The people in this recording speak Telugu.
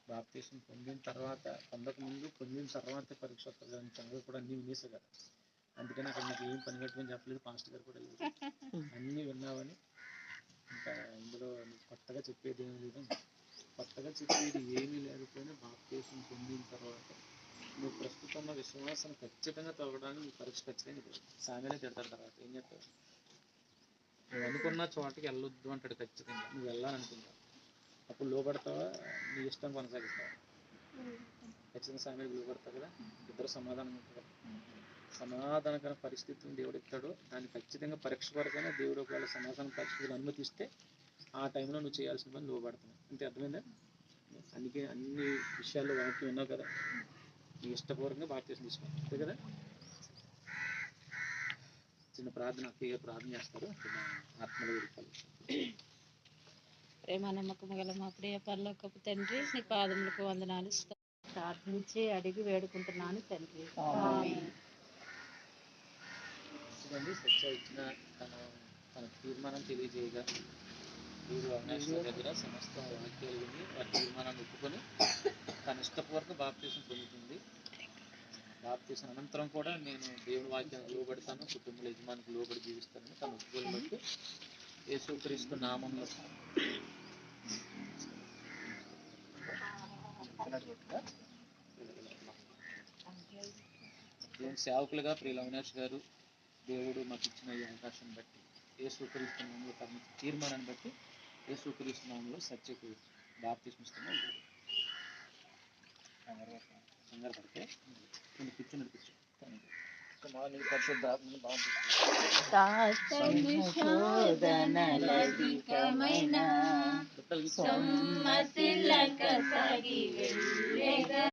బాప్తీసం పొందిన తర్వాత పొందకముందు పొందిన తర్వాత పరీక్ష వస్తుంది అని సంగతి కూడా అన్నీ వినేసావు కదా. అందుకని అక్కడ నీకు ఏం పని కట్టుకొని చెప్పలేదు, పాస్టర్ గారు కూడా లేదు. అన్నీ విన్నావని ఇంకా ఇందులో నీకు కొత్తగా చెప్పేది ఏమీ లేదు. కొత్తగా చెప్పేది ఏమీ లేకపోయినా బాప్తీసం పొందిన తర్వాత నువ్వు ప్రస్తుతంలో విశ్వాసం ఖచ్చితంగా తవ్వడానికి నీ పరీక్ష ఖచ్చితంగా సామెలే తిడతాడు. తర్వాత ఏం చెప్తావు? నువ్వు అనుకున్న చోటకి వెళ్ళొద్దు అంటాడు ఖచ్చితంగా. నువ్వు వెళ్ళాలనుకుంటావు, అప్పుడు లోపడతావా, నీ ఇష్టం కొనసాగిస్తావా? ఖచ్చితంగా సామెలు లోపడతావు కదా. ఇద్దరు సమాధానం ఉంటుంది. సమాధానకర పరిస్థితిని దేవుడు ఇస్తాడు, దాన్ని ఖచ్చితంగా పరీక్ష పరచైనా దేవుడు ఒకవేళ సమాధాన పరిస్థితులు అనుమతిస్తే ఆ టైంలో నువ్వు చేయాల్సిన పని లోపడుతున్నావు. అంతే, అర్థమైందా? అందుకే అన్ని విషయాల్లో వాక్యం ఉన్నావు కదా, నీ ఇష్టపూర్వకంగా బాప్తీసం తీసుకోవాలి, అంతే కదా. చిన్న ప్రార్థన అక్కయ్య ప్రార్థన చేస్తారు, ఆత్మలో వెళ్ళిపోవాలి. ప్రేమ నమ్మకం గల మా ప్రియ పరలోకపు తండ్రి, నీ పాదములకు వందనాలు ప్రార్థించి అడిగి వేడుకుంటున్నాను తండ్రి. సత్య ఇచ్చిన తన తీర్మానం తెలియజేయగా వీరు అవినాశ్వర దగ్గర సమస్త వాక్యాలు విని వారి తీర్మానాన్ని ఒప్పుకొని తన ఇష్టపూర్వక బాప్తీసం పొందుతుంది. బాప్తీసం అనంతరం కూడా నేను దేవుని వాక్యానికి లోబడతాను, కుటుంబ యజమానికి లోబడి జీవిస్తానని తన ఒప్పుకోలు బట్టి యేసుక్రీస్తు నామంలో దేవుని సేవకులుగా ప్రియుల అవినాష్ గారు దేవుడు మాకు ఇచ్చిన ఈ అవకాశం బట్టి యేసుక్రీస్తు నామంలో తన తీర్మానాన్ని బట్టి యేసుక్రీస్తు నామంలో సత్యకు బాప్తీసం ఇస్తున్నాం. కంగారు పడితే కూర్చున్నట్టు కూర్చో. పరిశుద్ధాత్మని